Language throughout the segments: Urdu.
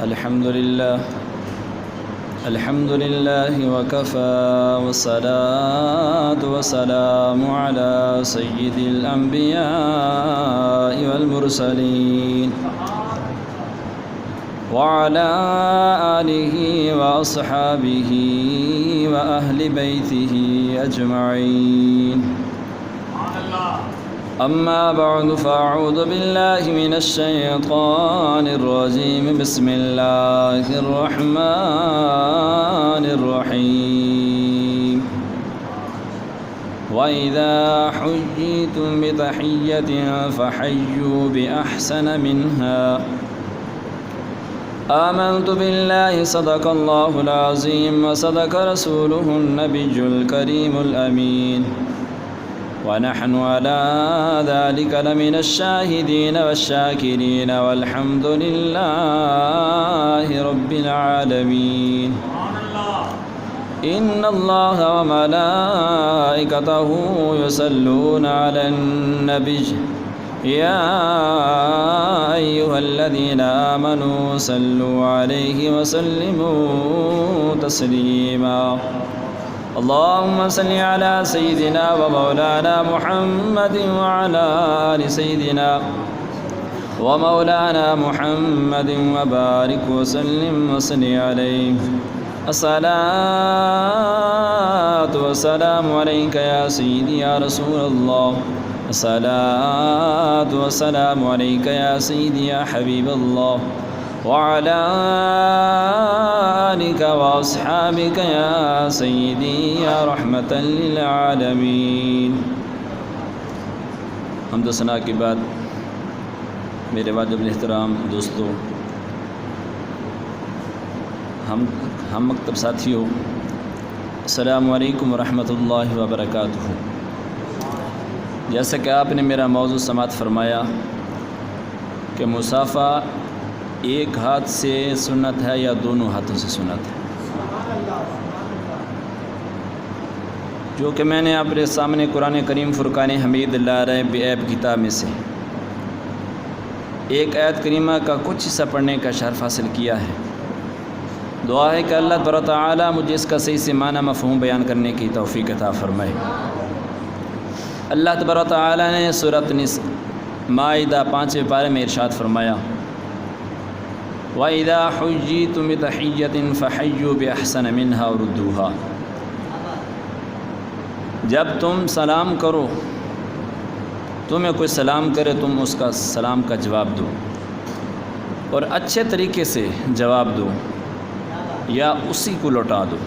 الحمد لله وكفى والصلاة والسلام على سيد الأنبياء والمرسلين وعلى آله وأصحابه وأهل بيته أجمعين. أما بعد فأعوذ بالله من الشيطان الرجيم. بسم الله الرحمن الرحيم. وإذا حييتم بتحية فحيوا بأحسن منها. آمنت بالله صدق الله العظيم وصدق رسوله النبي الكريم الأمين ونحن على ذلك لمن الشاهدين والشاكرين والحمد لله رب العالمين. إن الله وملائكته يصلون على النبي يا أيها الذين آمنوا صلوا عليه وسلموا تسليما. اللهم صل على سيدنا ومولانا محمد وعلى آل سيدنا ومولانا محمد وبارك وسلم وصل عليه. الصلاة والسلام عليك يا سيدي يا رسول الله. الصلاة والسلام عليك يا سيدي يا حبيب الله وعلى آلك وأصحابك يا سيدي يا رحمة للعالمين. حمد و ثنا کے بعد میرے واجب الاحترام دوستو، ہم مکتب ساتھیوں، السلام علیکم ورحمۃ اللہ وبرکاتہ. جیسا کہ آپ نے میرا موضوع سماعت فرمایا کہ مصافحہ ایک ہاتھ سے سنت ہے یا دونوں ہاتھوں سے سنت ہے، جو کہ میں نے اپنے سامنے قرآن کریم فرقان حمید لا ریب ایب کتاب میں سے ایک آیت کریمہ کا کچھ حصہ پڑھنے کا شرف حاصل کیا ہے. دعا ہے کہ اللہ تبارک و تعالی مجھے اس کا صحیح سے معنی مفہوم بیان کرنے کی توفیق عطا فرمائے. اللہ تبارک و تعالی نے سورۃ مائدہ 5ویں پارے میں ارشاد فرمایا، وَإِذَا حُيِّيتُم بِتَحِيَّةٍ فَحَيُّوا بِأَحْسَنَ مِنْهَا وَرُدُّوهَا. جب تم سلام کرو، تمہیں کوئی سلام کرے تم اس کا سلام کا جواب دو اور اچھے طریقے سے جواب دو یا اسی کو لوٹا دو.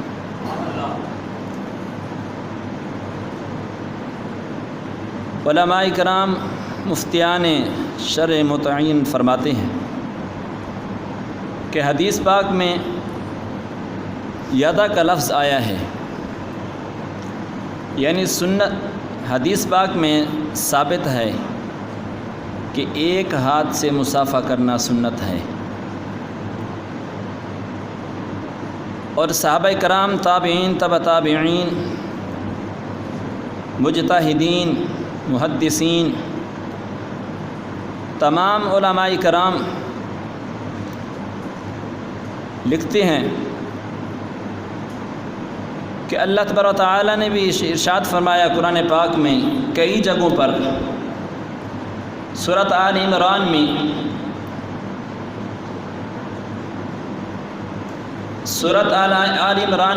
علماء کرام مفتیان شرع متعین فرماتے ہیں کہ حدیث پاک میں یدا کا لفظ آیا ہے، یعنی سنت حدیث پاک میں ثابت ہے کہ ایک ہاتھ سے مصافحہ کرنا سنت ہے، اور صحابہ کرام، تابعین، تبع تابعین، مجتہدین، محدثین، تمام علماء کرام لکھتے ہیں کہ اللہ تبارک و تعالی نے بھی ارشاد فرمایا قرآن پاک میں کئی جگہوں پر. سورۃ آل عمران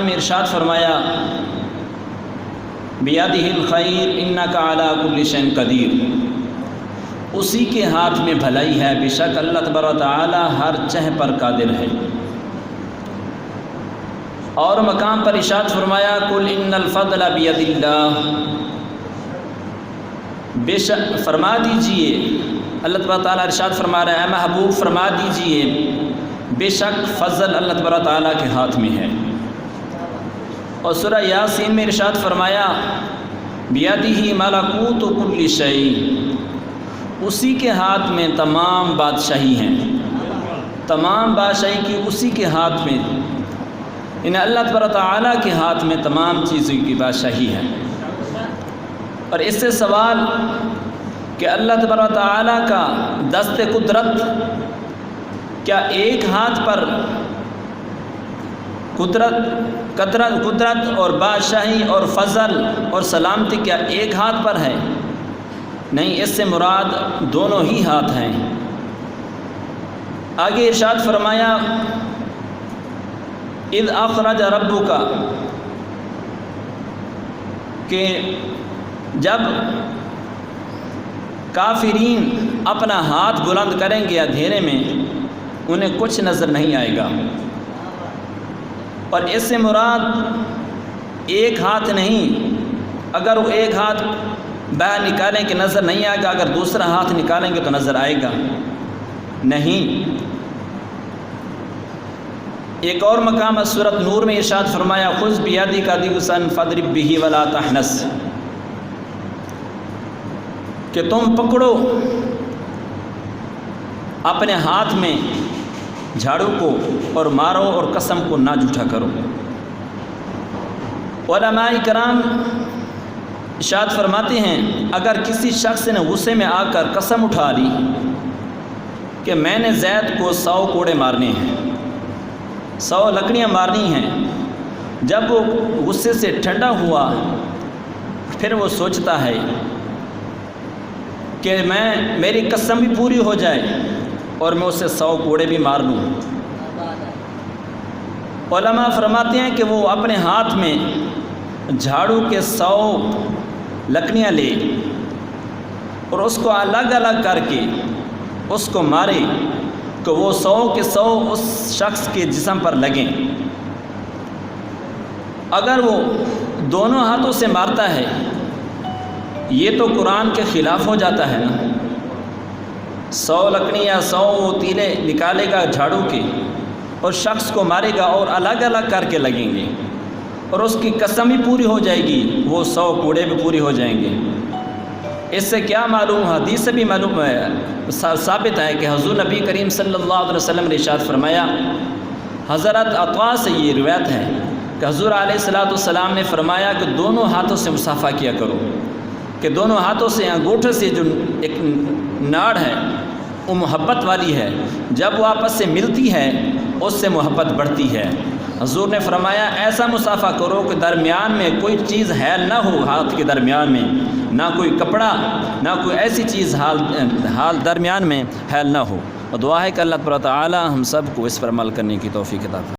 میں ارشاد فرمایا، بیدہ الخیر انک علی کل شیء قدیر. اسی کے ہاتھ میں بھلائی ہے، بے شک اللہ تبارک و تعالی ہر چیز پر قادر ہے. اور مقام پر ارشاد فرمایا، قل ان الفضل بید اللہ. بے شک فرما دیجئے، اللہ تبارک تعالیٰ ارشاد فرما رہا ہے، اے محبوب فرما دیجئے بے شک فضل اللہ تبارک تعالیٰ کے ہاتھ میں ہے. اور سورہ یاسین میں ارشاد فرمایا، بیدہ ملکوت کل شیء. اسی کے ہاتھ میں تمام بادشاہی ہیں، تمام بادشاہی کی اسی کے ہاتھ میں، انہیں اللہ تبارک تعالیٰ کے ہاتھ میں تمام چیزوں کی بادشاہی ہے. اور اس سے سوال کہ اللہ تبارک و تعالیٰ کا دست قدرت کیا ایک ہاتھ پر قدرت اور بادشاہی اور فضل اور سلامتی کیا ایک ہاتھ پر ہے؟ نہیں، اس سے مراد دونوں ہی ہاتھ ہیں۔ آگے ارشاد فرمایا اذ اخرج ربک، کہ جب کافرین اپنا ہاتھ بلند کریں گے اندھیرے میں انہیں کچھ نظر نہیں آئے گا، اور اس سے مراد ایک ہاتھ نہیں، اگر وہ ایک ہاتھ باہر نکالیں کہ نظر نہیں آئے گا، اگر دوسرا ہاتھ نکالیں گے تو نظر آئے گا نہیں۔ ایک اور مقام سورۃ نور میں ارشاد فرمایا خذ بیدک ضغثا فاضرب بہ ولا تحنث، کہ تم پکڑو اپنے ہاتھ میں جھاڑو کو اور مارو اور قسم کو نہ جھوٹا کرو۔ علماء کرام ارشاد فرماتے ہیں اگر کسی شخص نے غصے میں آ کر قسم اٹھا لی کہ میں نے زید کو 100 کوڑے مارنے ہیں، 100 لکڑیاں مارنی ہیں، جب وہ غصے سے ٹھنڈا ہوا پھر وہ سوچتا ہے کہ میری قسم بھی پوری ہو جائے اور میں اسے 100 کوڑے بھی مار لوں۔ علماء فرماتے ہیں کہ وہ اپنے ہاتھ میں جھاڑو کے 100 لکڑیاں لے اور اس کو الگ الگ کر کے اس کو مارے کہ وہ 100 کے 100 اس شخص کے جسم پر لگیں۔ اگر وہ دونوں ہاتھوں سے مارتا ہے یہ تو قرآن کے خلاف ہو جاتا ہے نا، 100 لکڑیاں 100 تیلے نکالے گا جھاڑو کے اور شخص کو مارے گا اور الگ الگ کر کے لگیں گے اور اس کی قسم بھی پوری ہو جائے گی، وہ 100 کوڑے بھی پوری ہو جائیں گے۔ اس سے کیا معلوم، حدیث سے بھی معلوم ہے، ثابت ہے کہ حضور نبی کریم صلی اللہ علیہ وسلم نے ارشاد فرمایا، حضرت عطا سے یہ روایت ہے کہ حضور علیہ السلام نے فرمایا کہ دونوں ہاتھوں سے مصافحہ کیا کرو، کہ دونوں ہاتھوں سے انگوٹھے سے جو ایک ناڑ ہے وہ محبت والی ہے، جب وہ آپس سے ملتی ہے اس سے محبت بڑھتی ہے۔ حضور نے فرمایا ایسا مصافحہ کرو کہ درمیان میں کوئی چیز حائل نہ ہو، ہاتھ کے درمیان میں نہ کوئی کپڑا نہ کوئی ایسی چیز حال درمیان میں حائل نہ ہو۔ اور دعا ہے کہ اللہ تعالی ہم سب کو اس پر عمل کرنے کی توفیق عطا فرمائے۔